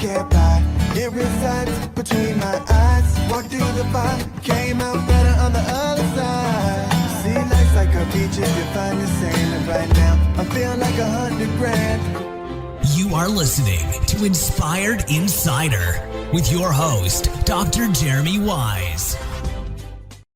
can't buy. It resides between my eyes. Walked through the fire, came out better on the other side. See, life's like a beach if you find the sand. And right now, I feel like 100 grand. You are listening to Inspired Insider with your host, Dr. Jeremy Wise.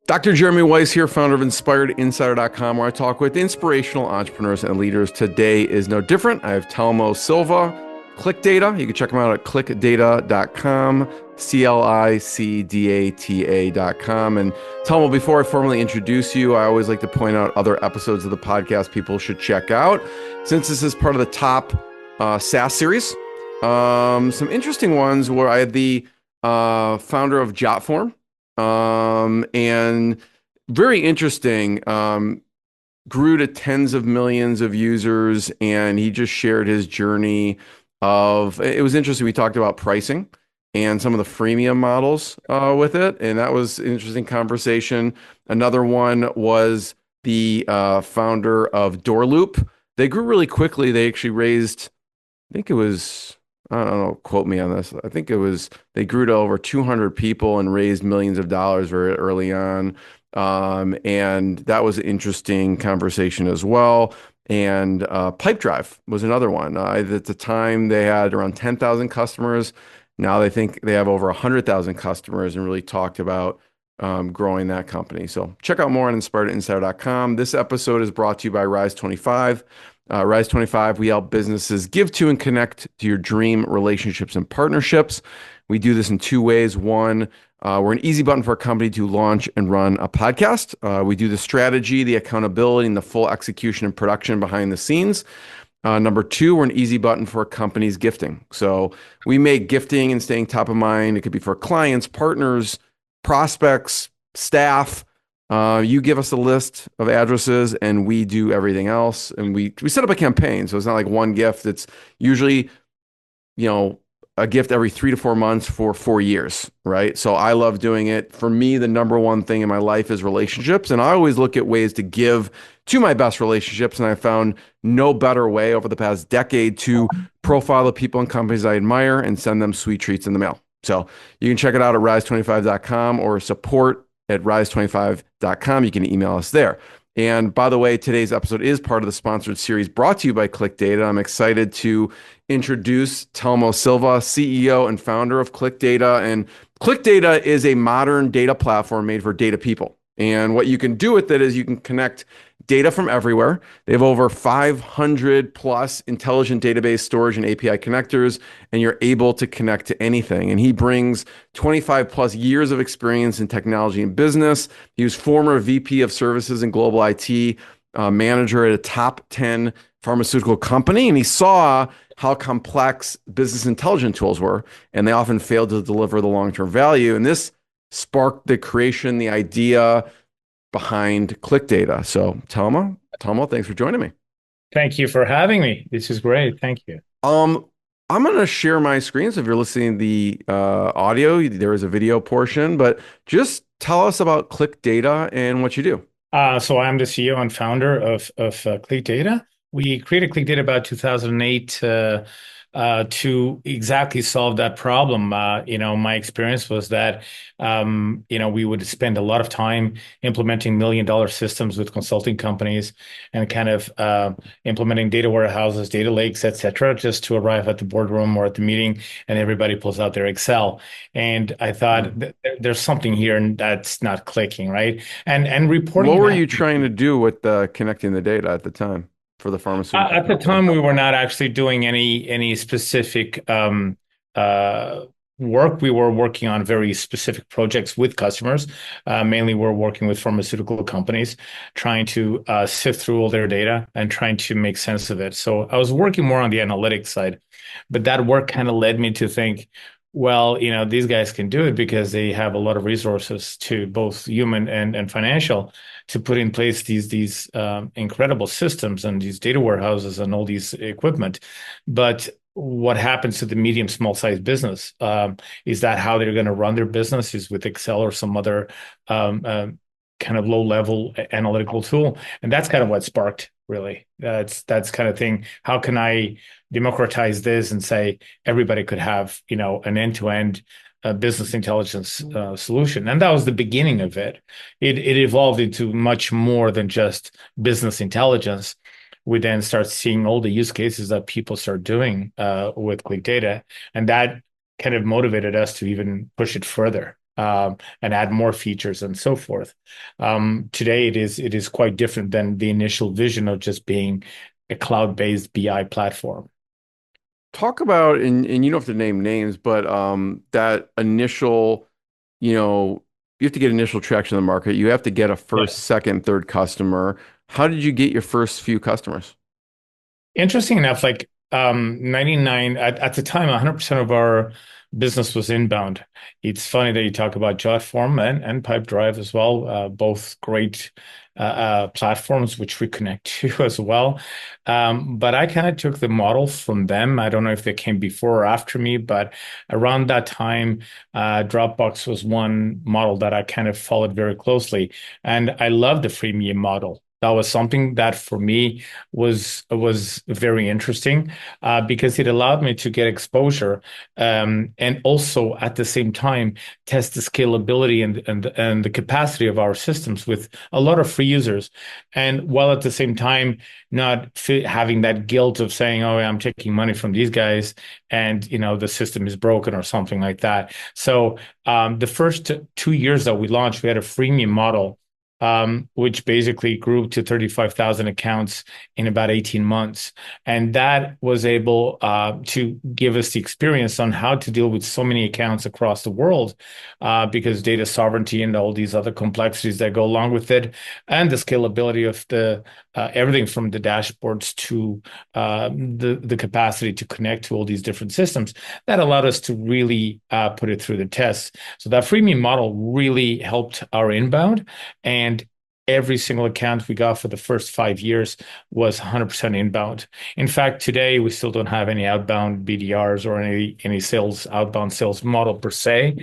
Dr. Jeremy Wise here, founder of InspiredInsider.com, where I talk with inspirational entrepreneurs and leaders. Today is no different. I have Telmo Silva, ClicData. You can check him out at ClicData.com, ClicData.com. And Telmo, before I formally introduce you, I always like to point out other episodes of the podcast people should check out. Since this is part of the top SaaS series, some interesting ones where I had the founder of Jotform, and very interesting, grew to tens of millions of users, and he just shared his journey of, it was interesting. We talked about pricing and some of the freemium models with it, and that was an interesting conversation. Another one was the founder of Doorloop. They grew really quickly. They actually raised, I think it was, I don't know, quote me on this. I think it was, they grew to over 200 people and raised millions of dollars very early on. And that was an interesting conversation as well. And Pipedrive was another one. At the time, they had around 10,000 customers. Now they think they have over 100,000 customers, and really talked about growing that company. So check out more on InspiredInsider.com. This episode is brought to you by Rise25. Rise25, we help businesses give to and connect to your dream relationships and partnerships. We do this in two ways. One, we're an easy button for a company to launch and run a podcast. We do the strategy, the accountability, and the full execution and production behind the scenes. Number two, we're an easy button for companies gifting. So we make gifting and staying top of mind. It could be for clients, partners, prospects, staff. You give us a list of addresses and we do everything else. And we set up a campaign. So it's not like one gift. It's usually, a gift every 3 to 4 months for 4 years, right? So I love doing it. For me, the number one thing in my life is relationships. And I always look at ways to give to my best relationships. And I found no better way over the past decade to profile the people and companies I admire and send them sweet treats in the mail. So you can check it out at rise25.com or support@rise25.com. You can email us there. And by the way, today's episode is part of the sponsored series brought to you by ClicData. I'm excited to introduce Telmo Silva, CEO and founder of ClicData. And ClicData is a modern data platform made for data people. And what you can do with it is you can connect data from everywhere. They have over 500 plus intelligent database storage and API connectors, and you're able to connect to anything. And he brings 25 plus years of experience in technology and business. He was former VP of services and global IT manager at a top 10 pharmaceutical company. And he saw how complex business intelligence tools were, and they often failed to deliver the long-term value. And this sparked the creation, the idea behind ClicData. So Telmo, thanks for joining me. Thank you for having me. This is great. Thank you. I'm going to share my screen. So if you're listening to the audio, there is a video portion, but just tell us about ClicData and what you do. So I'm the CEO and founder of ClicData. We created ClicData about 2008 to exactly solve that problem. My experience was that, we would spend a lot of time implementing $1 million systems with consulting companies and kind of implementing data warehouses, data lakes, et cetera, just to arrive at the boardroom or at the meeting and everybody pulls out their Excel. And I thought there's something here that's not clicking, right? And reporting. What were you trying to do with connecting the data at the time? For the pharmaceutical at the time, we were not actually doing any specific work. We were working on very specific projects with customers. Mainly, we're working with pharmaceutical companies, trying to sift through all their data and trying to make sense of it. So I was working more on the analytics side, but that work kind of led me to think, well, these guys can do it because they have a lot of resources, to both human and financial, to put in place these incredible systems and these data warehouses and all these equipment. But what happens to the medium, small size business? Is that how they're going to run their business? Is with Excel or some other kind of low level analytical tool? And that's kind of what sparked really. That's kind of thing. How can I democratize this and say everybody could have, an end-to-end business intelligence solution? And that was the beginning of it. It evolved into much more than just business intelligence. We then start seeing all the use cases that people start doing with ClicData, and that kind of motivated us to even push it further, and add more features and so forth. Today, it is quite different than the initial vision of just being a cloud-based BI platform. Talk about, and you don't have to name names, but that initial, you have to get initial traction in the market. You have to get a Yeah. first, second, third customer. How did you get your first few customers? Interesting enough, like 99 at the time, 100% of our business was inbound. It's funny that you talk about Jotform and Pipedrive as well, both great platforms which we connect to as well. But I kind of took the model from them. I don't know if they came before or after me, but around that time, Dropbox was one model that I kind of followed very closely, and I love the freemium model. That was something that for me was very interesting, because it allowed me to get exposure, and also at the same time test the scalability and the capacity of our systems with a lot of free users, and while at the same time not having that guilt of saying, "Oh, I'm taking money from these guys," and the system is broken or something like that. So the first 2 years that we launched, we had a freemium model, which basically grew to 35,000 accounts in about 18 months. And that was able to give us the experience on how to deal with so many accounts across the world, because data sovereignty and all these other complexities that go along with it, and the scalability of the everything from the dashboards to the capacity to connect to all these different systems, that allowed us to really put it through the tests. So that freemium model really helped our inbound, and every single account we got for the first 5 years was 100% inbound. In fact, today we still don't have any outbound BDRs or any outbound sales model per se.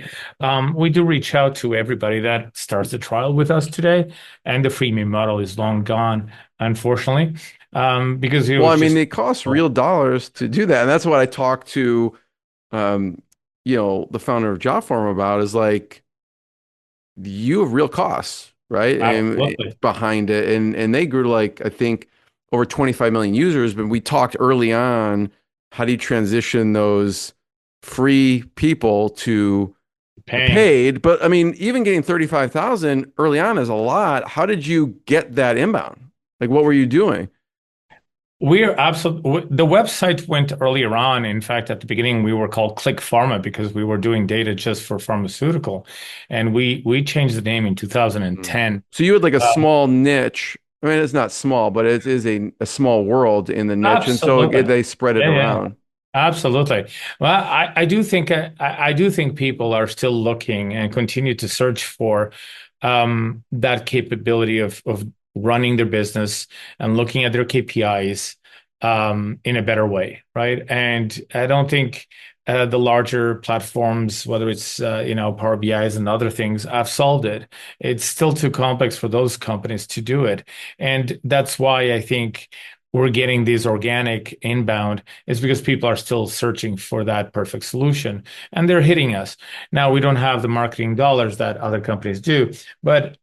We do reach out to everybody that starts the trial with us today, and the freemium model is long gone, unfortunately, because it Well, I was mean, just. it costs real dollars to do that. And that's what I talked to, um, the founder of Jotform about is like, you have real costs, right? And Absolutely. behind it. And they grew to like, I think over 25 million users, but we talked early on, how do you transition those free people to the Paying. paid? But I mean, even getting 35,000 early on is a lot. How did you get that inbound? Like, what were you doing? We're absolutely, the website went earlier on. In fact, at the beginning, we were called Click Pharma because we were doing data just for pharmaceutical. And we changed the name in Mm. 2010. So you had like a Uh, small niche. I mean, it's not small, but it is a small world in the niche. And so Absolutely. they spread it Yeah, yeah. around. Absolutely. Well, I do think people are still looking and continue to search for that capability of running their business and looking at their KPIs in a better way, right? And I don't think the larger platforms, whether it's Power BIs and other things, have solved it. It's still too complex for those companies to do it, and that's why I think we're getting these organic inbound, is because people are still searching for that perfect solution, and they're hitting us. Now, we don't have the marketing dollars that other companies do, but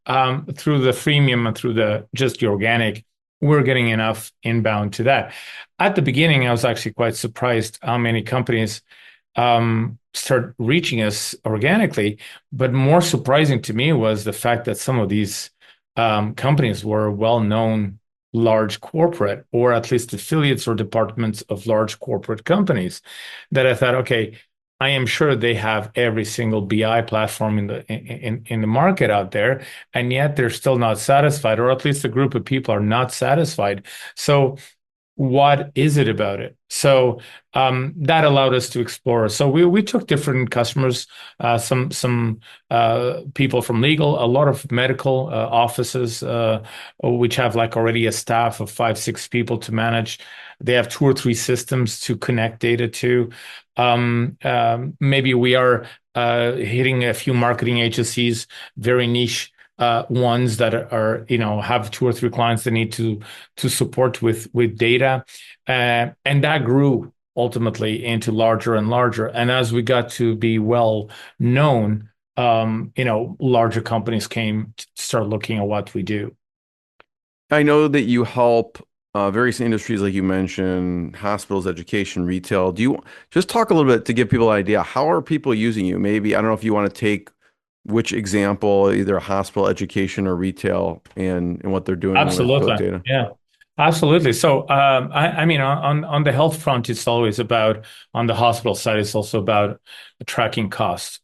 through the freemium and through just the organic, we're getting enough inbound to that. At the beginning, I was actually quite surprised how many companies start reaching us organically. But more surprising to me was the fact that some of these companies were well-known large corporate, or at least affiliates or departments of large corporate companies, that I thought, okay, I am sure they have every single BI platform in the market out there, and yet they're still not satisfied, or at least a group of people are not satisfied. So what is it about it? So that allowed us to explore. So we took different customers, some people from legal, a lot of medical offices, which have like already a staff of 5, 6 people to manage. They have 2 or 3 systems to connect data to. Maybe we are hitting a few marketing agencies, very niche ones that are, have 2 or 3 clients that need to support with data, and that grew ultimately into larger and larger. And as we got to be well known, larger companies came to start looking at what we do. I know that you help various industries, like you mentioned, hospitals, education, retail. Do you just talk a little bit to give people an idea? How are people using you? Maybe, I don't know if you want to take which example, either hospital, education, or retail, and what they're doing with Absolutely. data. Yeah, absolutely. So, I mean, on the health front, it's always about, on the hospital side, it's also about tracking costs,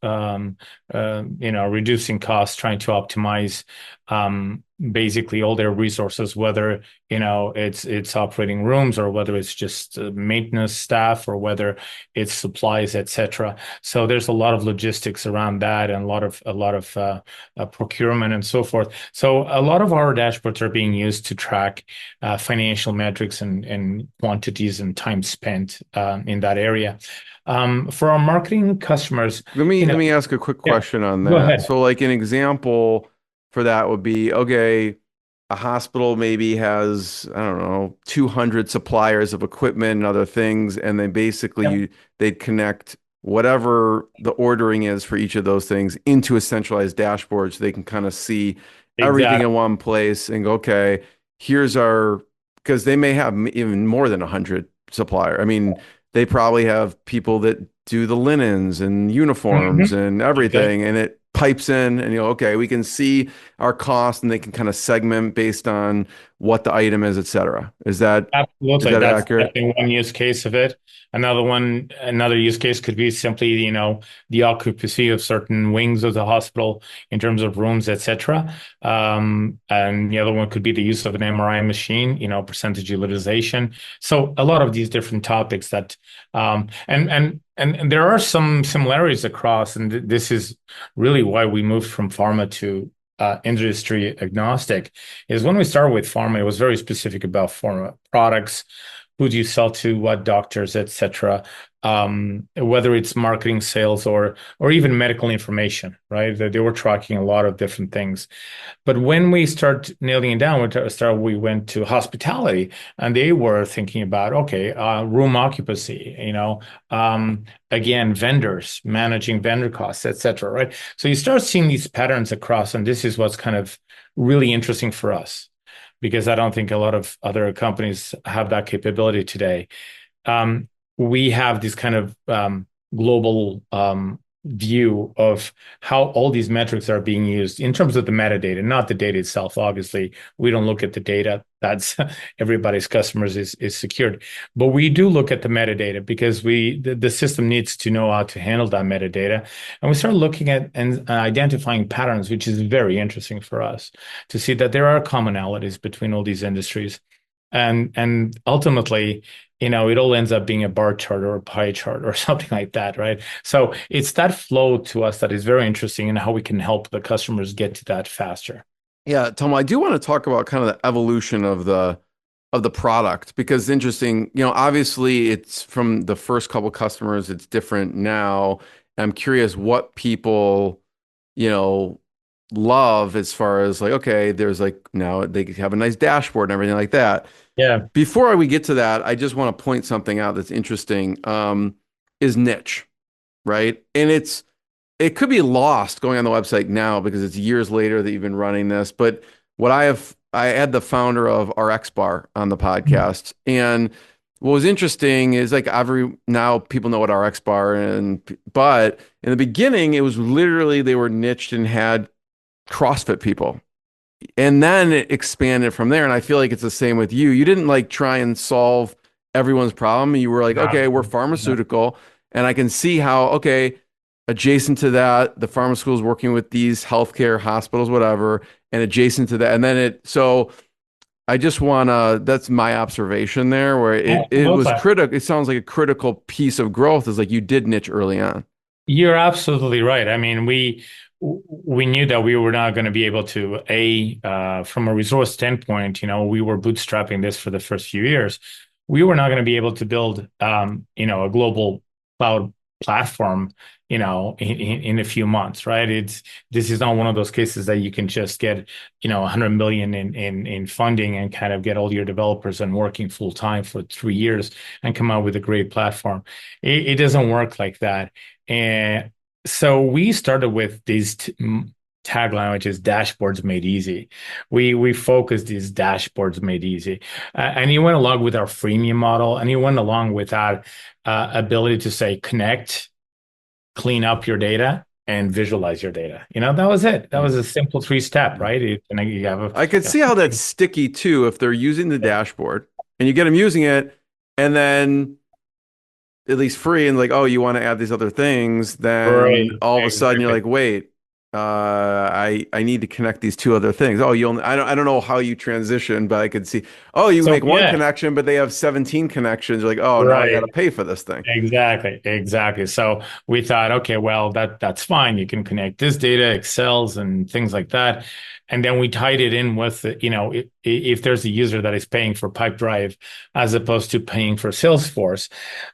reducing costs, trying to optimize basically all their resources, whether, it's operating rooms, or whether it's just maintenance staff, or whether it's supplies, etc. So there's a lot of logistics around that, and a lot of procurement and so forth. So a lot of our dashboards are being used to track financial metrics and quantities and time spent in that area. For our marketing customers, Let me ask a quick yeah, question on go that. ahead. So, like an example for that would be, okay, a hospital maybe has, I don't know, 200 suppliers of equipment and other things, and then basically Yeah, they'd connect whatever the ordering is for each of those things into a centralized dashboard so they can kind of see everything in exactly. one place and go, okay, here's our, because they may have even more than 100 supplier. I mean, they probably have people that do the linens and uniforms Mhm. and Exactly. everything, and it pipes in, and okay, we can see our cost, and they can kind of segment based on what the item is, etc. Is Absolutely. that That's accurate? definitely one use case of it. Another use case could be simply, the occupancy of certain wings of the hospital in terms of rooms, etc. And the other one could be the use of an MRI machine, percentage utilization. So a lot of these different topics that, and there are some similarities across, and this is really why we moved from pharma to industry agnostic. Is when we started with pharma, it was very specific about pharma products, who do you sell to, what doctors, etc. Whether it's marketing, sales, or even medical information, right? They were tracking a lot of different things. But when we start nailing it down, we went to hospitality, and they were thinking about, okay, room occupancy, again, vendors, managing vendor costs, etc. Right? So you start seeing these patterns across, and this is what's kind of really interesting for us, because I don't think a lot of other companies have that capability today. Um, we have this kind of global view of how all these metrics are being used in terms of the metadata, not the data itself. Obviously, we don't look at the data. That's everybody's customers is secured, but we do look at the metadata, because the system needs to know how to handle that metadata, and we start looking at and identifying patterns, which is very interesting for us to see that there are commonalities between all these industries, and ultimately, it all ends up being a bar chart or a pie chart or something like that, right? So it's that flow to us that is very interesting, and how we can help the customers get to that faster. Yeah, Tom, I do want to talk about kind of the evolution of the product, because it's interesting, obviously it's from the first couple customers, it's different now. I'm curious what people, you know, love as far as like, okay, there's like now they have a nice dashboard and everything like that. Yeah. Before we get to that, I just want to point something out that's interesting, is niche, right? And it could be lost going on the website now because it's years later that you've been running this. But I had the founder of RX Bar on the podcast, and what was interesting is like now people know what RX Bar, but in the beginning it was literally they were niched and had CrossFit people, and then it expanded from there. And I feel like it's the same with you. You didn't like try and solve everyone's problem. You were like, No. okay, we're No. pharmaceutical, and I can see how, okay, adjacent to that, the pharma school is working with these healthcare hospitals, whatever, and adjacent to that, and then so I just wanna, that's my observation there, where it was Absolutely. critical. It sounds like a critical piece of growth is like you did niche early on. You're absolutely right. I mean, we knew that we were not going to be able to, from a resource standpoint, we were bootstrapping this for the first few years. We were not going to be able to build, a global cloud platform, in a few months, right? This is not one of those cases that you can just get, 100 million in funding and kind of get all your developers and working full time for 3 years and come out with a great platform. It doesn't work like that. And so we started with these tagline, which is dashboards made easy. We focused these dashboards made easy, and you went along with our freemium model, and you went along with that ability to say connect, clean up your data, and visualize your data. That was it. That was a simple 3-step, right? You have I could see how that's sticky too if they're using the dashboard and you get them using it, and then at least free, and like, oh, you want to add these other things, then right, all of a sudden you're exactly. like, wait, I need to connect these two other things. Oh, you only I don't know how you transition, but I could see, oh, you So make one yeah, connection, but they have 17 connections. You're like, oh, now I got right. to pay for this thing. Exactly. So we thought, okay, well, that's fine. You can connect this data, Excels, and things like that. And then we tied it in with, if there's a user that is paying for Pipedrive as opposed to paying for Salesforce,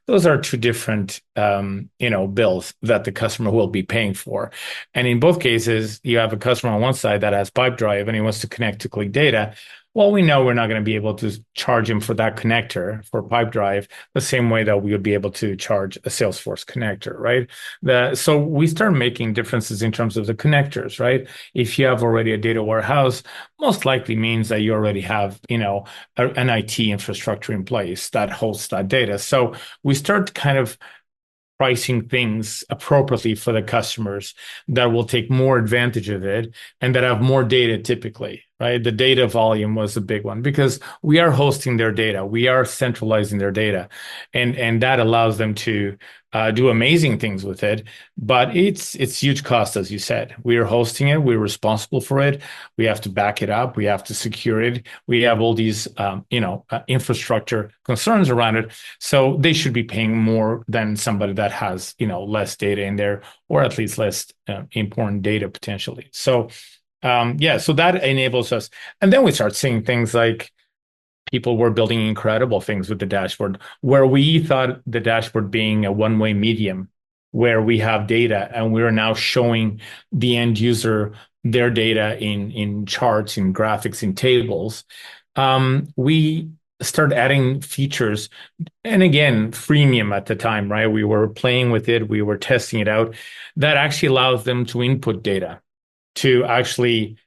those are two different, bills that the customer will be paying for. And in both cases, you have a customer on one side that has Pipedrive and he wants to connect to ClicData. Well, we know we're not going to be able to charge him for that connector for Pipedrive the same way that we would be able to charge a Salesforce connector, right? So we start making differences in terms of the connectors, right? If you have already a data warehouse, most likely means that you already have, an IT infrastructure in place that hosts that data. So we start kind of pricing things appropriately for the customers that will take more advantage of it and that have more data typically, right? The data volume was a big one because we are hosting their data. We are centralizing their data, and that allows them to do amazing things with it. But it's huge cost, as you said. We are hosting it. We're responsible for it. We have to back it up. We have to secure it. We have all these, infrastructure concerns around it. So they should be paying more than somebody that has, less data in there, or at least less important data potentially. So, so that enables us. And then we start seeing things like people were building incredible things with the dashboard, where we thought the dashboard being a one-way medium, where we have data and we're now showing the end user their data in charts, in graphics, in tables. We start adding features, and again, freemium at the time, right? We were playing with it, we were testing it out. That actually allows them to input data, to actually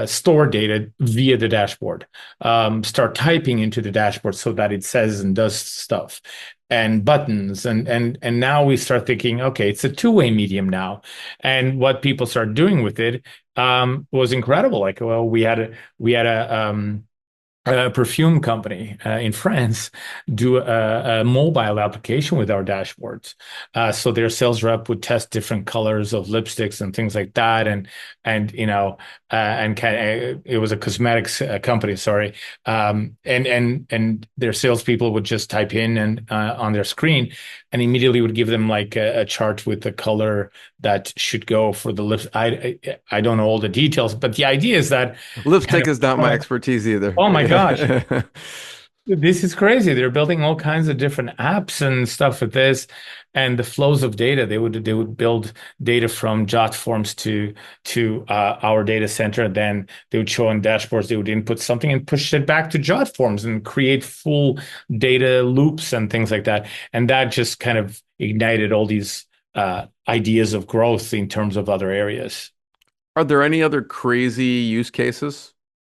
store data via the dashboard, start typing into the dashboard so that it says and does stuff, and buttons, and now we start thinking, okay, it's a two-way medium now, and what people start doing with it was incredible. Like, well, we had a perfume company in France do a mobile application with our dashboards. So their sales rep would test different colors of lipsticks and things like that, and it was a cosmetics company, sorry, and their salespeople would just type in and on their screen, and immediately would give them like a chart with the color that should go for the lips. I don't know all the details, but the idea is that kind Lipstick of. is not my expertise either. Oh my gosh. This is crazy. They're building all kinds of different apps and stuff with this, and the flows of data. They would build data from jot forms to our data center. Then they would show on dashboards. They would input something and push it back to jot forms and create full data loops and things like that. And that just kind of ignited all these ideas of growth in terms of other areas. Are there any other crazy use cases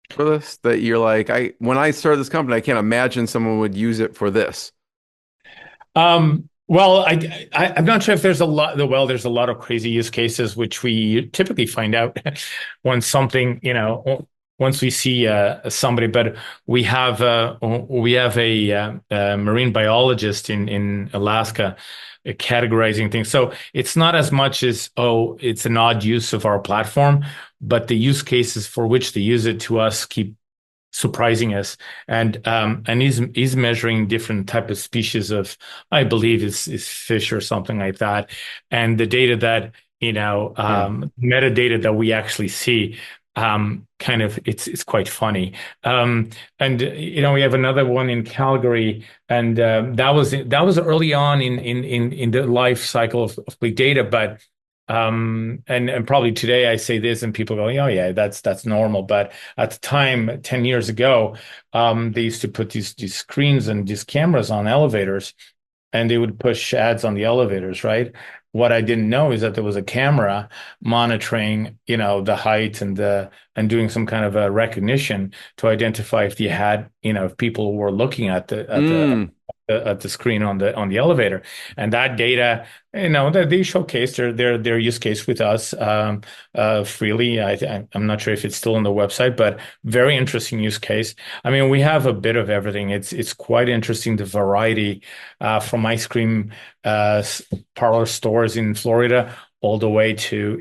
for this that you're like, when I started this company, I can't imagine someone would use it for this? Well, I'm not sure if there's a lot. Well, there's a lot of crazy use cases, which we typically find out when something, once we see somebody. But we have a marine biologist in Alaska categorizing things. So it's not as much as, oh, it's an odd use of our platform, but the use cases for which they use it to us keep surprising us. And he's measuring different type of species of, I believe is fish or something like that. And the data that, Yeah. metadata that we actually see kind of it's quite funny. And we have another one in Calgary, and that was early on in the life cycle of big data, but and probably today I say this and people go, oh yeah, that's normal. But at the time, 10 years ago, they used to put these screens and these cameras on elevators, and they would push ads on the elevators, right? What I didn't know is that there was a camera monitoring, the height and doing some kind of a recognition to identify if if people were looking at the screen on the elevator, and that data, that they showcase their use case with us freely. I'm not sure if it's still on the website, but very interesting use case. I mean, we have a bit of everything. It's quite interesting, the variety from ice cream parlor stores in Florida all the way to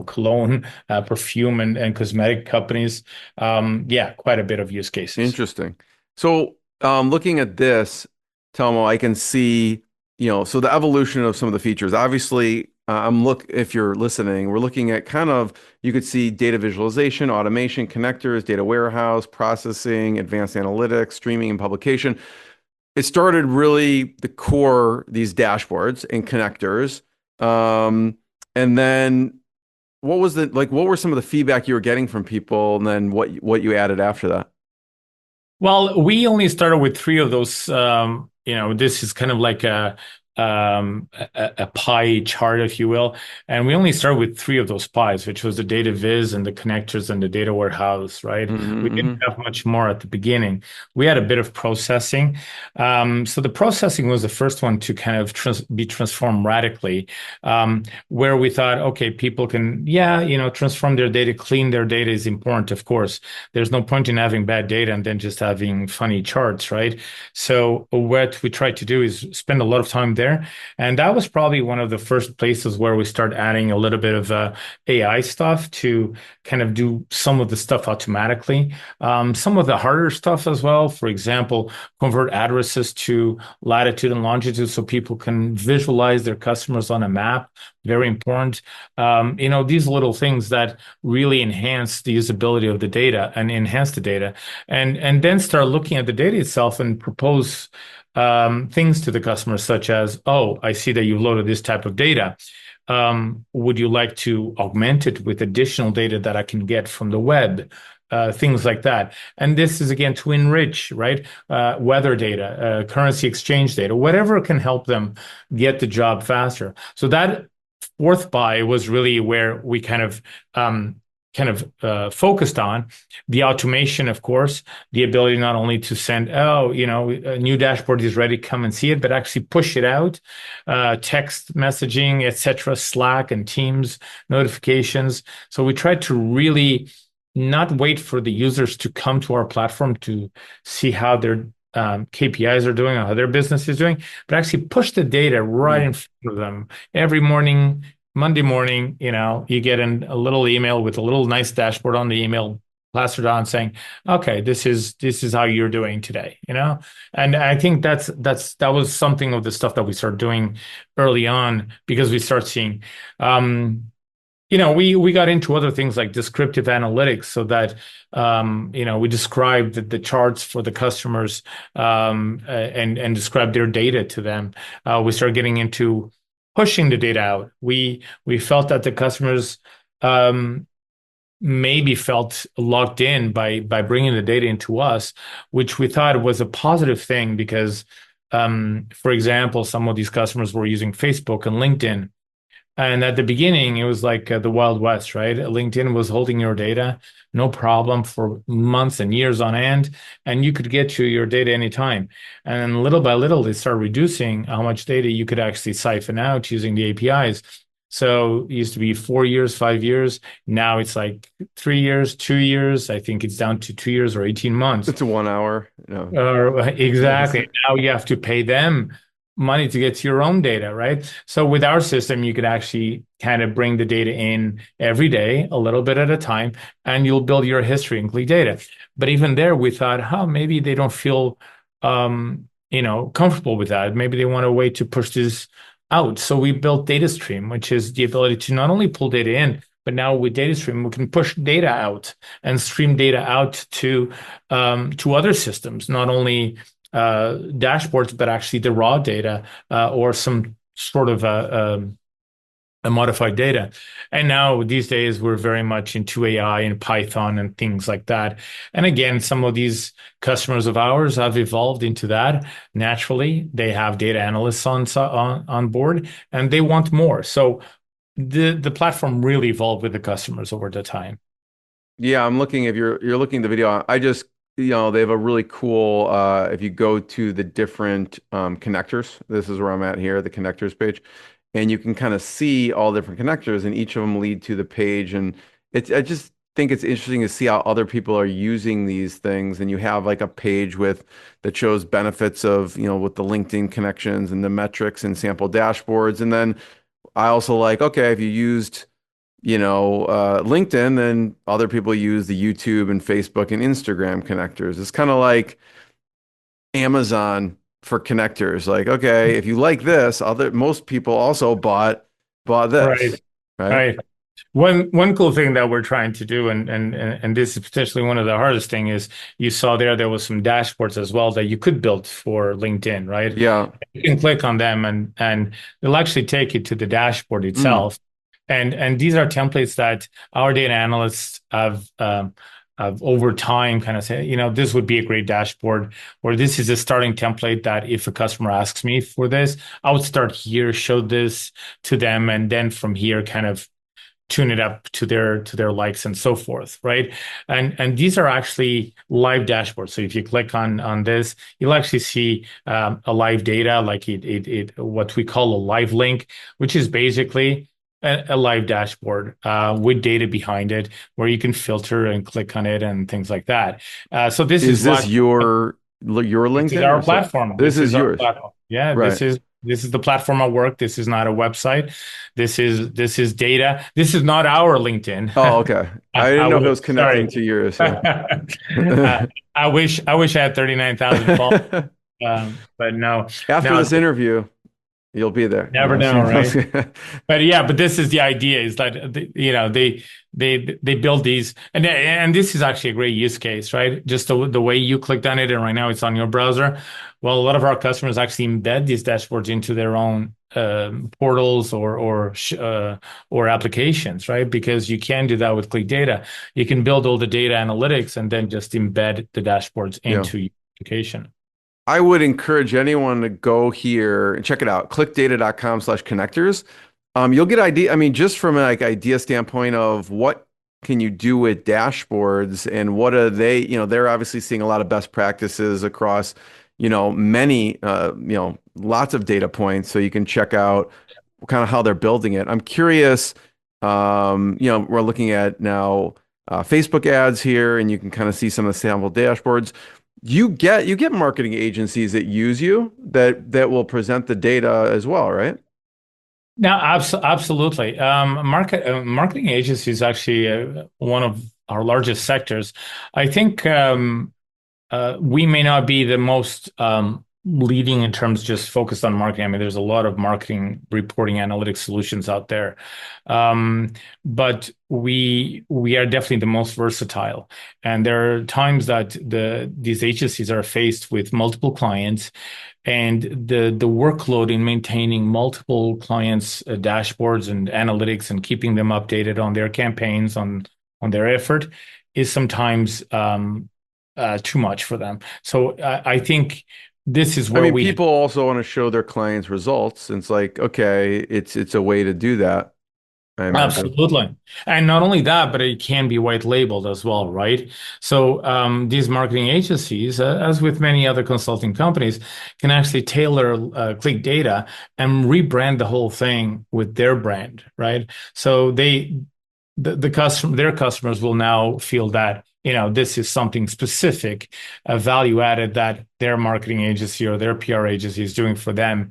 cologne, perfume, and cosmetic companies. Yeah, quite a bit of use cases. Interesting. So, looking at this, Telmo, I can see, so the evolution of some of the features. Obviously, if you're listening, we're looking at you could see data visualization, automation, connectors, data warehouse, processing, advanced analytics, streaming, and publication. It started really the core, these dashboards and connectors. And then what were some of the feedback you were getting from people, and then what you added after that? Well, we only started with three of those. This is kind of like a pie chart, if you will. And we only started with three of those pies, which was the data viz and the connectors and the data warehouse, right? We didn't have much more at the beginning. We had a bit of processing. So the processing was the first one to kind of be transformed radically, where we thought, okay, people can, transform their data, clean their data is important, of course. There's no point in having bad data and then just having funny charts, right? So what we tried to do is spend a lot of time there. And that was probably one of the first places where we start adding a little bit of AI stuff to kind of do some of the stuff automatically. Some of the harder stuff as well. For example, convert addresses to latitude and longitude so people can visualize their customers on a map. Very important. These little things that really enhance the usability of the data and enhance the data, and then start looking at the data itself and propose things to the customer, such as, oh, I see that you've loaded this type of data. Would you like to augment it with additional data that I can get from the web? Things like that. And this is, again, to enrich, right? Weather data, currency exchange data, whatever can help them get the job faster. So that fourth buy was really where we kind of focused on the automation, of course, the ability not only to send, a new dashboard is ready, come and see it, but actually push it out, text messaging, etc., Slack and Teams notifications. So we tried to really not wait for the users to come to our platform to see how their KPIs are doing, or how their business is doing, but actually push the data right in front of them every morning. Monday morning, you get a little email with a little nice dashboard on the email plastered on saying, okay, this is how you're doing today, And I think that was something of the stuff that we started doing early on, because we start seeing, we got into other things like descriptive analytics, so that we described the charts for the customers and described their data to them. We started getting into pushing the data out. We felt that the customers maybe felt locked in by bringing the data into us, which we thought was a positive thing, because, for example, some of these customers were using Facebook and LinkedIn. And at the beginning, it was like the Wild West, right? LinkedIn was holding your data, no problem, for months and years on end, and you could get to your data anytime. And then little by little, they started reducing how much data you could actually siphon out using the APIs. So it used to be 4 years, 5 years. Now it's like 3 years, 2 years. I think it's down to 2 years or 18 months. It's a 1 hour. Exactly. Now you have to pay them money to get to your own data, right? So with our system, you could actually kind of bring the data in every day, a little bit at a time, and you'll build your history in ClicData. But even there, we thought, maybe they don't feel, comfortable with that. Maybe they want a way to push this out. So we built Data Stream, which is the ability to not only pull data in, But now with data stream, we can push data out and stream data out to other systems, not only dashboards, but actually the raw data or some sort of a modified data. And now these days we're very much into AI and Python and things like that. And again, some of these customers of ours have evolved into that naturally. They have data analysts on board and they want more. So the platform really evolved with the customers over the time. Yeah, I'm looking, if you're looking at the video, I just, they have a really cool, if you go to the different connectors, this is where I'm at here, the connectors page, and you can kind of see all different connectors and each of them lead to the page. And I just think it's interesting to see how other people are using these things. And you have like a page that shows benefits of, with the LinkedIn connections and the metrics and sample dashboards. And then I also like, okay, if you used LinkedIn, then other people use the YouTube and Facebook and Instagram connectors. It's kind of like Amazon for connectors. Like, okay, if you like this, most people also bought this, Right. right? Right. One cool thing that we're trying to do, and this is potentially one of the hardest thing is you saw there was some dashboards as well that you could build for LinkedIn, right? Yeah. You can click on them and they'll actually take you to the dashboard Mm. itself. And these are templates that our data analysts have over time kind of say, this would be a great dashboard, or this is a starting template that if a customer asks me for this, I would start here, show this to them, and then from here kind of tune it up to their likes and so forth, right? And these are actually live dashboards. So if you click on this, you'll actually see a live data, like it what we call a live link, which is basically a live dashboard with data behind it, where you can filter and click on it and things like that. So this Is is this what your this is LinkedIn our or so? platform. This This is is our yours, platform. Yeah, right? this is the platform at work. This is not a website. This is data. This is not our LinkedIn. Oh, okay. I I didn't know if it wish. was connecting Sorry. to yours. Yeah. I wish I had 39,000 followers. But no, After no, this interview, you'll be there. never know, right? But yeah, but this is the idea is that they build these and this is actually a great use case, right? Just the way you clicked on it and right now it's on your browser. Well, a lot of our customers actually embed these dashboards into their own portals or applications, right? Because you can do that with ClicData. You can build all the data analytics and then just embed the dashboards Yeah. into your application. I would encourage anyone to go here and check it out. Clickdata.com/connectors. You'll get idea. I mean, just from like idea standpoint of what can you do with dashboards and what are they, they're obviously seeing a lot of best practices across, many, lots of data points. So you can check out kind of how they're building it. I'm curious, we're looking at now Facebook ads here and you can kind of see some of the sample dashboards. You get marketing agencies that use you that will present the data as well, right? Now, absolutely. Marketing agency is actually one of our largest sectors. I think we may not be the most leading in terms just focused on marketing. I mean, there's a lot of marketing reporting analytics solutions out there, but we are definitely the most versatile. And there are times that these agencies are faced with multiple clients, and the workload in maintaining multiple clients' dashboards and analytics and keeping them updated on their campaigns on their effort is sometimes too much for them. So I think this is I where mean, we people also want to show their clients results. It's like, okay, it's a way to do that, I imagine. absolutely. And not only that, but it can be white labeled as well, right? So these marketing agencies, as with many other consulting companies, can actually tailor ClicData and rebrand the whole thing with their brand, right? So their customers will now feel that this is something specific, a value added that their marketing agency or their PR agency is doing for them.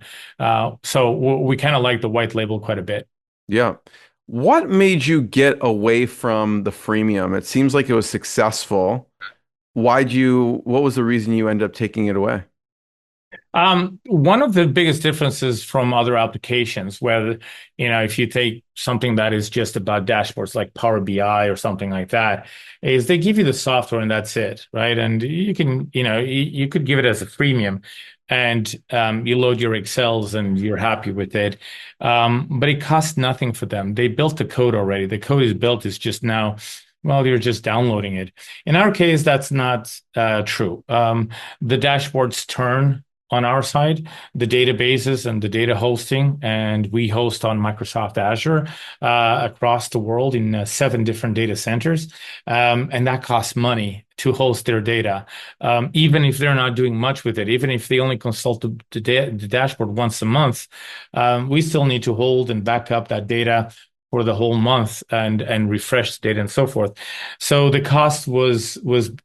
So we kind of like the white label quite a bit. Yeah. What made you get away from the freemium? It seems like it was successful. What was the reason you ended up taking it away? One of the biggest differences from other applications, where, if you take something that is just about dashboards like Power BI or something like that, is they give you the software and that's it, right? And you can, you could give it as a freemium and you load your Excels and you're happy with it. But it costs nothing for them. They built the code already. The code is built. It's just now, well, you're just downloading it. In our case, that's not true. The dashboards turn on our side, the databases and the data hosting, and we host on Microsoft Azure across the world in 7 different data centers, and that costs money to host their data. Even if they're not doing much with it, even if they only consult the dashboard once a month, we still need to hold and back up that data for the whole month and refresh the data and so forth. So the cost was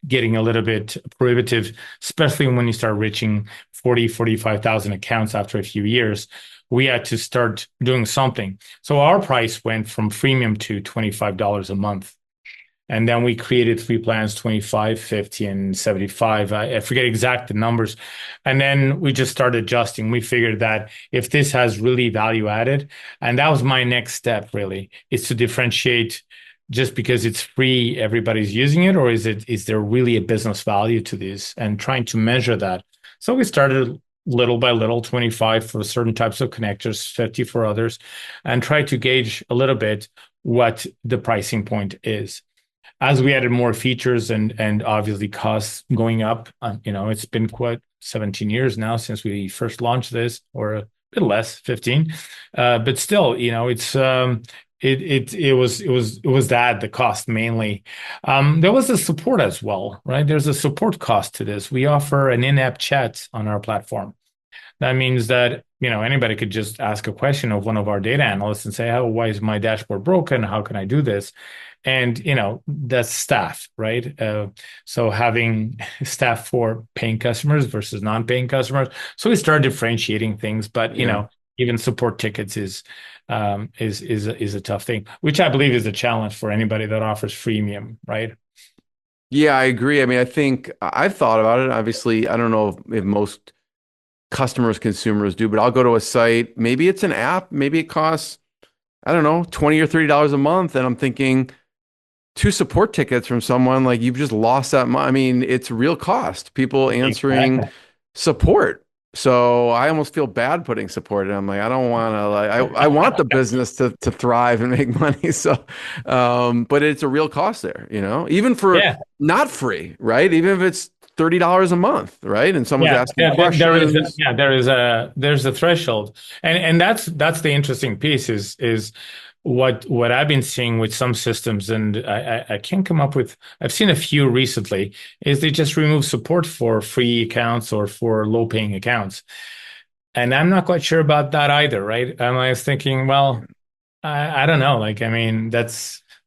getting a little bit prohibitive, especially when you start reaching 45,000 accounts after a few years. We had to start doing something. So our price went from freemium to $25 a month. And then we created 3 plans, 25, 50, and 75. I forget exact the numbers. And then we just started adjusting. We figured that if this has really value added, and that was my next step really, is to differentiate just because it's free, everybody's using it, or is there really a business value to this, and trying to measure that. So we started little by little, 25 for certain types of connectors, 50 for others, and try to gauge a little bit what the pricing point is. As we added more features and obviously costs going up, it's been quite 17 years now since we first launched this, or a bit less, 15. But still, it was that the cost mainly. There was the support as well, right? There's a support cost to this. We offer an in-app chat on our platform. That means that anybody could just ask a question of one of our data analysts and say, why is my dashboard broken? How can I do this? And that's staff, right? So having staff for paying customers versus non-paying customers. So we started differentiating things, but Yeah. even support tickets is a tough thing, which I believe is a challenge for anybody that offers freemium, right? Yeah, I agree. I mean, I think I've thought about it. Obviously, I don't know if most customers, consumers do, but I'll go to a site. Maybe it's an app. Maybe it costs, I don't know, 20 or $30 a month. And I'm thinking 2 support tickets from someone, like you've just lost that money. I mean, it's real cost. People answering Exactly. support. So I almost feel bad putting support in. I'm like, I don't want to like I want the business to thrive and make money. So but it's a real cost there, even for Yeah. not free, right? Even if it's $30 a month, right? And someone's Yeah, asking there is questions. there's a threshold, and that's the interesting piece is what I've been seeing with some systems, and I can't come up with. I've seen a few recently. Is they just remove support for free accounts or for low paying accounts, and I'm not quite sure about that either, right? And I was thinking, well, I don't know. Like, I mean, that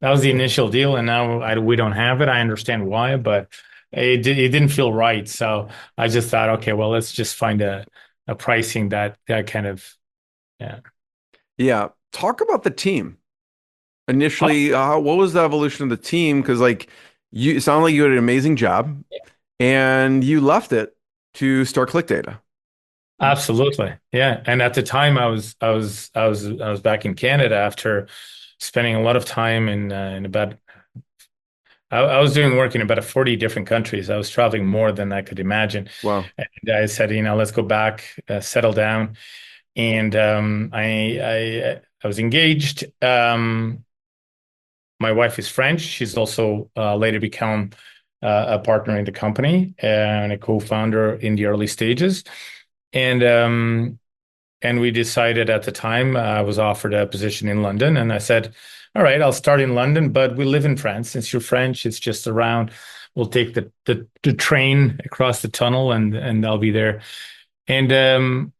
was the initial deal, and now we don't have it. I understand why, but it didn't feel right. So I just thought, okay, well, let's just find a pricing that kind of, yeah. Yeah. Talk about the team. Oh, Initially, what was the evolution of the team? Because like it sounded like you had an amazing job and you left it to start ClicData. absolutely, yeah. And at the time, I was back in Canada after spending a lot of time in about. I was doing work in about 40 different countries. I was traveling more than I could imagine. Wow. And I said, let's go back, settle down. And I was engaged. My wife is French. She's also later become a partner in the company and a co-founder in the early stages. And and we decided at the time I was offered a position in London, and I said, "All right, I'll start in London, but we live in France. Since you're French, it's just around. We'll take the train across the tunnel, and I'll be there." And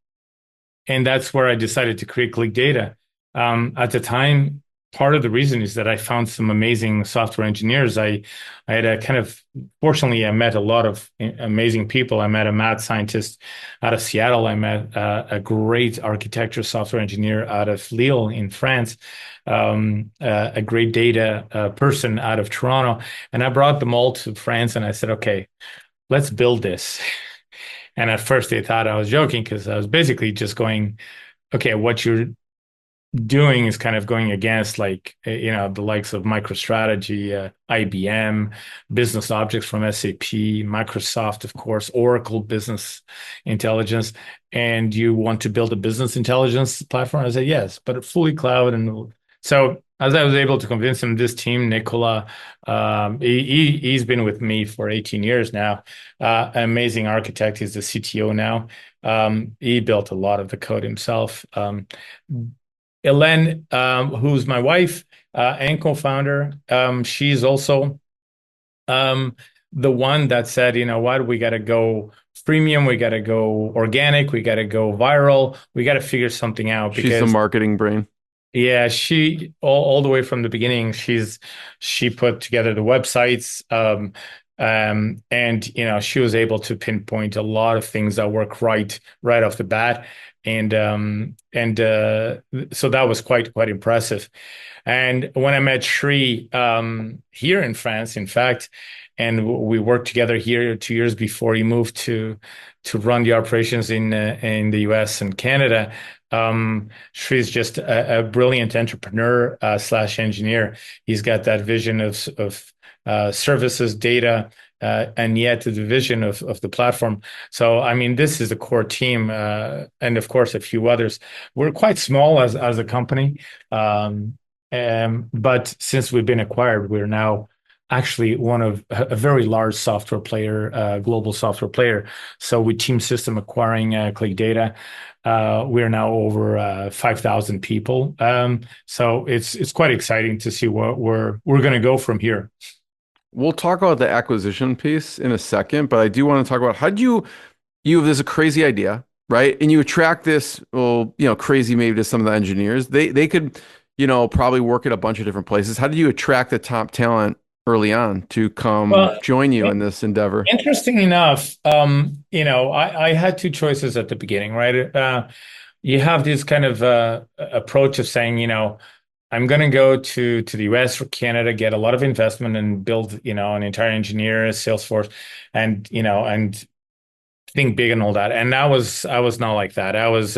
and that's where I decided to create ClicData. At the time, part of the reason is that I found some amazing software engineers. I had a kind of, fortunately, I met a lot of amazing people. I met a mad scientist out of Seattle. I met a great architecture software engineer out of Lille in France, a great data person out of Toronto. And I brought them all to France and I said, okay, let's build this. And at first they thought I was joking because I was basically just going, okay, what you're doing is kind of going against like the likes of MicroStrategy, IBM, business objects from SAP, Microsoft, of course, Oracle Business Intelligence, and you want to build a business intelligence platform. I said yes, but fully cloud. And so as I was able to convince him, this team, Nicola, he's been with me for 18 years now. Amazing architect. He's the CTO now. He built a lot of the code himself. Hélène, who's my wife and co-founder, she's also the one that said, you know what, we got to go freemium, we got to go organic, we got to go viral, we got to figure something out She's the because marketing brain. yeah, she all the way from the beginning, she put together the websites, and she was able to pinpoint a lot of things that work right off the bat, and so that was quite impressive. And when I met Shri here in France, in fact, and we worked together here 2 years before he moved to run the operations in the US and Canada. Shri's just a brilliant entrepreneur slash engineer. He's got that vision of services, data, and yet the vision of the platform. So, I mean, this is a core team, and of course, a few others. We're quite small as a company, but since we've been acquired, we're now actually one of a very large software player, global software player. So with Team System acquiring ClicData, we're now over 5,000 people. So it's quite exciting to see where we're going to go from here. We'll talk about the acquisition piece in a second, but I do want to talk about how do you have this crazy idea, right? And you attract this, well, crazy maybe to some of the engineers. They could, probably work at a bunch of different places. How did you attract the top talent early on to come Well, join you in this endeavor? interesting enough, I had two choices at the beginning, right? You have this kind of approach of saying, I'm going to go to the US or Canada, get a lot of investment and build, an entire engineer sales force and think big and all that. And I was not like that. I was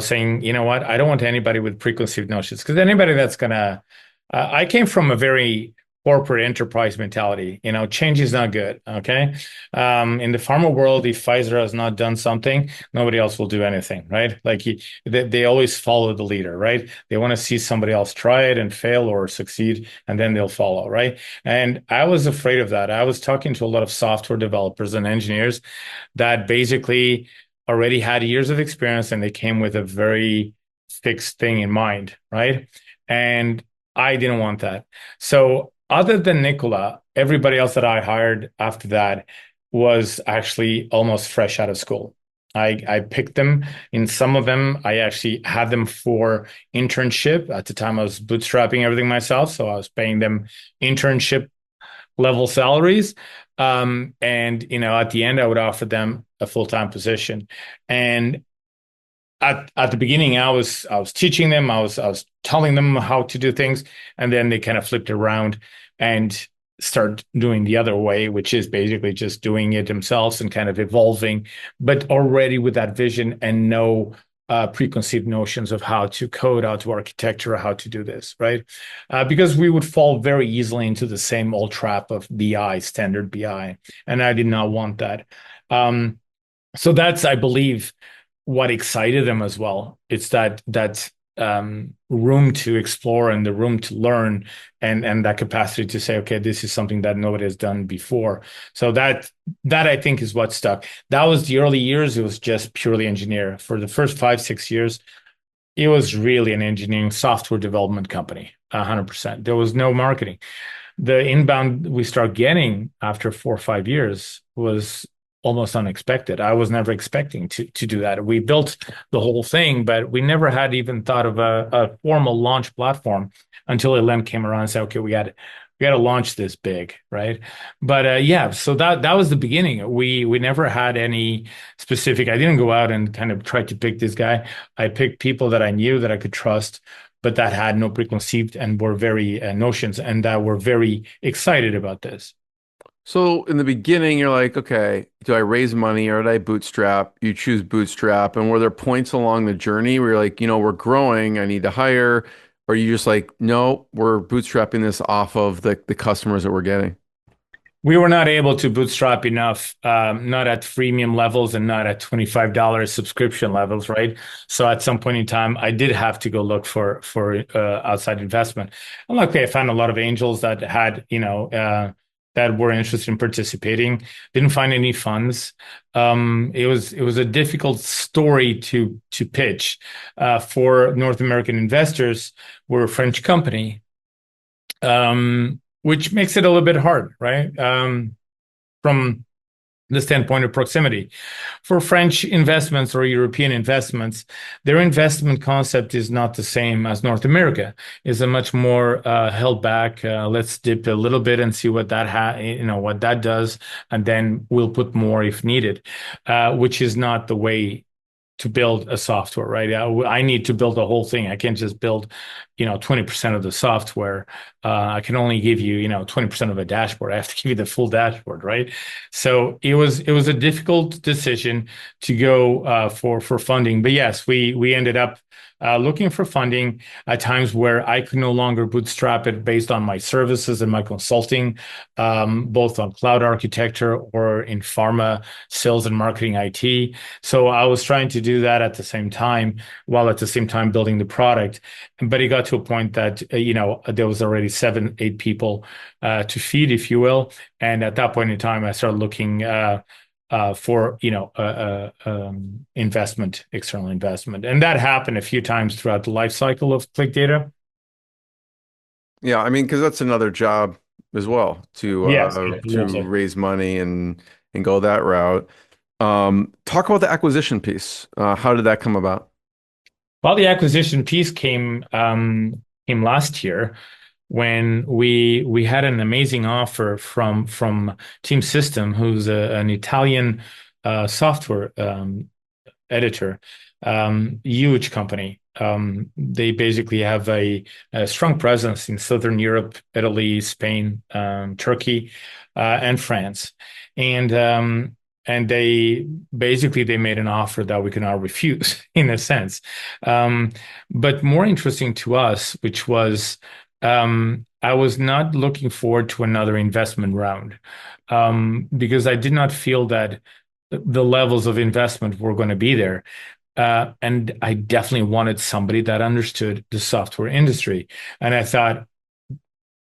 saying, you know what? I don't want anybody with preconceived notions because anybody that's gonna. I came from a very corporate enterprise mentality. Change is not good. Okay, in the pharma world, if Pfizer has not done something, nobody else will do anything, right? Like they always follow the leader, right? They want to see somebody else try it and fail or succeed, and then they'll follow, right? And I was afraid of that. I was talking to a lot of software developers and engineers that basically already had years of experience and they came with a very fixed thing in mind, right? And I didn't want that. So other than Nicola, everybody else that I hired after that was actually almost fresh out of school. I picked them. In some of them, I actually had them for internship. At the time, I was bootstrapping everything myself. So I was paying them internship level salaries. And at the end, I would offer them a full-time position. And at the beginning, I was teaching them, I was telling them how to do things, and then they kind of flipped around and start doing the other way, which is basically just doing it themselves and kind of evolving, but already with that vision and no preconceived notions of how to code, how to architecture, how to do this, right? Because we would fall very easily into the same old trap of BI, standard BI, and I did not want that. So that's, I believe, what excited them as well. It's that room to explore and the room to learn and that capacity to say, okay, this is something that nobody has done before. So that I think is what stuck. That was the early years. It was just purely engineer. For the first 5-6 years, it was really an engineering software development company, 100%. There was no marketing. The inbound we start getting after 4 or 5 years was almost unexpected. I was never expecting to do that. We built the whole thing, but we never had even thought of a formal launch platform until Hélène came around and said, okay, we got to launch this big, right? But yeah, so that was the beginning. We never had any specific. I didn't go out and kind of try to pick this guy. I picked people that I knew that I could trust, but that had no preconceived and were very notions and that were very excited about this. So in the beginning, you're like, okay, do I raise money or do I bootstrap? You choose bootstrap. And were there points along the journey where you're like, we're growing, I need to hire, or you just like, no, we're bootstrapping this off of the customers that we're getting? We were not able to bootstrap enough, not at freemium levels and not at $25 subscription levels, right? So at some point in time, I did have to go look for outside investment. And luckily, I found a lot of angels that had, that were interested in participating. Didn't find any funds. It was a difficult story to pitch for North American investors. We're a French company. Which makes it a little bit hard, right? From the standpoint of proximity. For French investments or European investments, their investment concept is not the same as North America. It's a much more held back. Let's dip a little bit and see what what that does, and then we'll put more if needed, which is not the way to build a software, right? I need to build the whole thing. I can't just build, 20% of the software. I can only give you, 20% of a dashboard. I have to give you the full dashboard, right? So it was a difficult decision to go for funding. But yes, we ended up looking for funding at times where I could no longer bootstrap it based on my services and my consulting, both on cloud architecture or in pharma, sales and marketing IT. So I was trying to do that at the same time, while at the same time building the product. But it got to a point that, there was already 7, 8 people to feed, if you will. And at that point in time, I started looking for investment, external investment, and that happened a few times throughout the life cycle of ClicData. Yeah, I mean, because that's another job as well Yes, to absolutely. raise money and go that route. Talk about the acquisition piece. How did that come about? Well, the acquisition piece came last year when we had an amazing offer from Team System, who's an Italian software editor, huge company. They basically have a strong presence in Southern Europe, Italy, Spain, Turkey, and France, and they made an offer that we could not refuse in a sense. Um, but more interesting to us, which was I was not looking forward to another investment round because I did not feel that the levels of investment were going to be there. And I definitely wanted somebody that understood the software industry. And I thought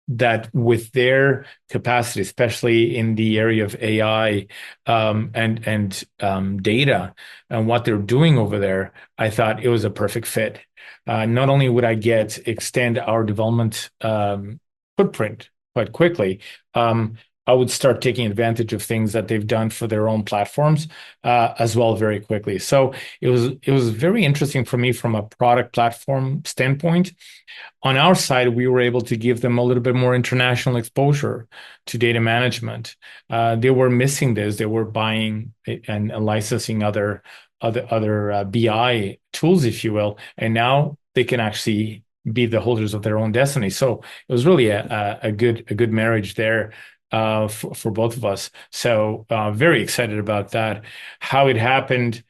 that with their capacity, especially in the area of AI and data and what they're doing over there, I thought it was a perfect fit. Not only would I extend our development footprint quite quickly, I would start taking advantage of things that they've done for their own platforms as well very quickly. So it was very interesting for me from a product platform standpoint. On our side, we were able to give them a little bit more international exposure to data management. They were missing this. They were buying and licensing other BI tools, if you will, and now they can actually be the holders of their own destiny. So it was really a good marriage there for both of us. So very excited about that. How it happened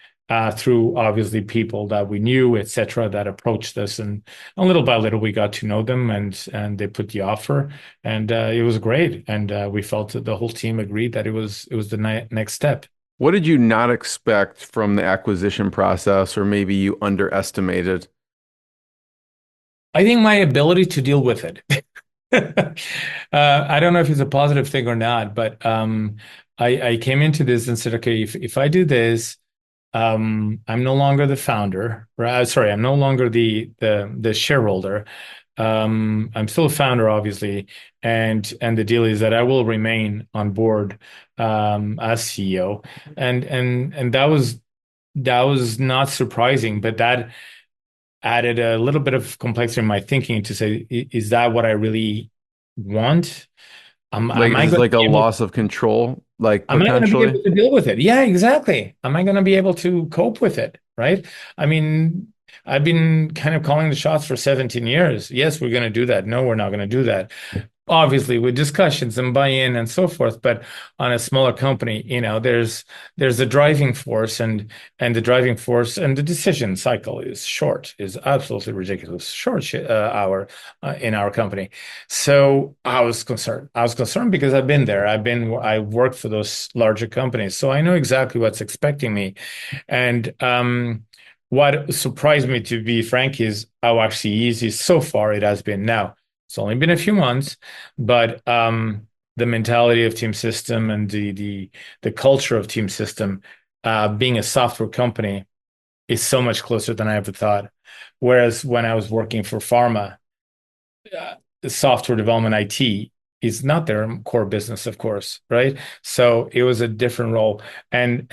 through obviously people that we knew, etc., that approached us, and little by little we got to know them, and they put the offer, and it was great, and we felt that the whole team agreed that it was the next step. What did you not expect from the acquisition process, or maybe you underestimated? I think my ability to deal with it. I don't know if it's a positive thing or not, but I came into this and said, okay, if I do this, I'm no longer the founder, right? Sorry, I'm no longer the shareholder. I'm still a founder, obviously, and the deal is that I will remain on board as CEO, and that was not surprising, but that added a little bit of complexity in my thinking to say, is that what I really want? Like, Am is I this going to like a be able loss of control, like Am I going to be potentially? able to deal with it? Yeah, exactly. Am I going to be able to cope with it? Right? I mean, I've been kind of calling the shots for 17 years. Yes, we're going to do that. No, we're not going to do that. obviously with discussions and buy-in and so forth, but on a smaller company, there's a driving force, and the driving force and the decision cycle is absolutely ridiculous short hour in our company. So I was concerned because I've been there. I worked for those larger companies, so I know exactly what's expecting me. And what surprised me, to be frank, is how actually easy so far it has been. Now, it's only been a few months, but the mentality of Team System and the culture of Team System, being a software company, is so much closer than I ever thought. Whereas when I was working for pharma, software development IT is not their core business, of course, right? So it was a different role, and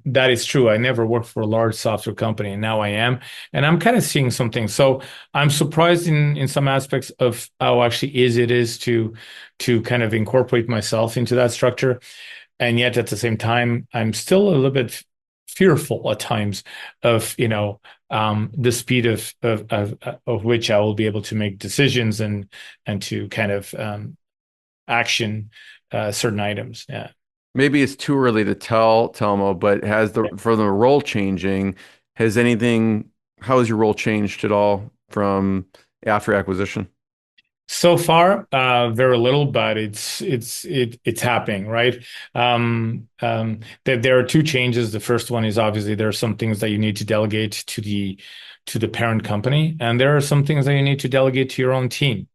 that is true. I never worked for a large software company, and now I am, and I'm kind of seeing something. So I'm surprised in some aspects of how actually easy it is to kind of incorporate myself into that structure, and yet at the same time, I'm still a little bit fearful at times of the speed of which I will be able to make decisions and to kind of action certain items. Yeah. Maybe it's too early to tell, Telmo, but for the role changing, how has your role changed at all from after acquisition? So far, very little, but it's happening, right? There are two changes. The first one is obviously there are some things that you need to delegate to the parent company, and there are some things that you need to delegate to your own team.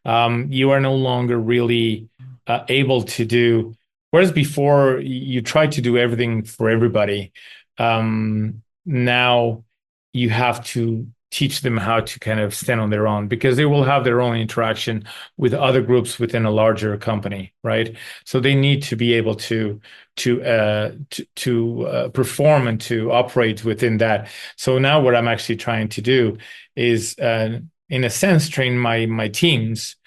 You are no longer really able to do, whereas before you tried to do everything for everybody. Now you have to teach them how to kind of stand on their own, because they will have their own interaction with other groups within a larger company, right? So they need to be able to perform and to operate within that. So now what I'm actually trying to do is, in a sense, train my teams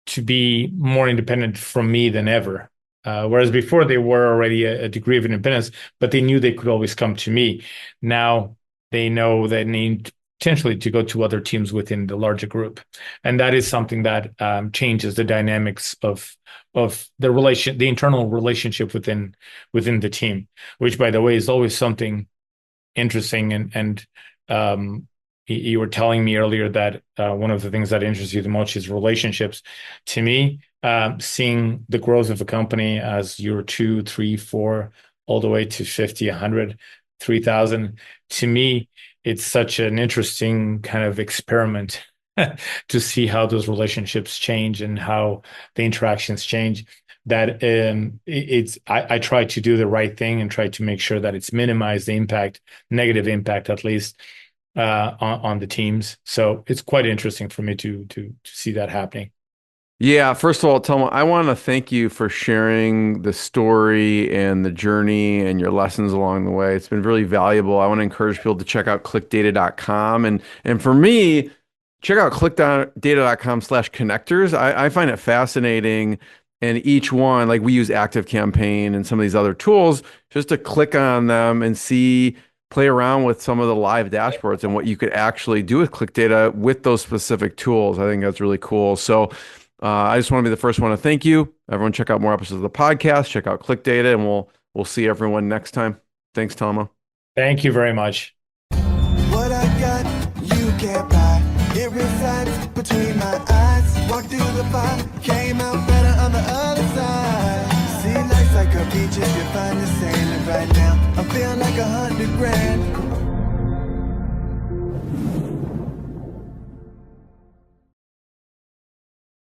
to be more independent from me than ever. Whereas before they were already a degree of independence, but they knew they could always come to me. Now they know they need potentially to go to other teams within the larger group, and that is something that changes the dynamics of the internal relationship within the team, which, by the way, is always something interesting. And you were telling me earlier that one of the things that interests you the most is relationships. To me, seeing the growth of a company as year 2, 3, 4, all the way to 50, 100, 3,000, to me, it's such an interesting kind of experiment to see how those relationships change and how the interactions change. That I try to do the right thing and try to make sure that it's minimize the impact, negative impact at least, on the teams. So it's quite interesting for me to see that happening. Yeah, first of all, Telmo, I want to thank you for sharing the story and the journey and your lessons along the way. It's been really valuable. I want to encourage people to check out clickdata.com. And for me, check out clickdata.com/connectors. I find it fascinating. And each one, like we use ActiveCampaign and some of these other tools, just to click on them and play around with some of the live dashboards and what you could actually do with ClickData with those specific tools. I think that's really cool. So I just want to be the first one to thank you. Everyone check out more episodes of the podcast, check out ClickData, and we'll see everyone next time. Thanks, Telmo. Thank you very much. What I got, you can't buy. It resides between my eyes. Walked through the fire, came out better on the other side. See, life's like a beach if you find the sailing right now. I'm feeling like 100 grand.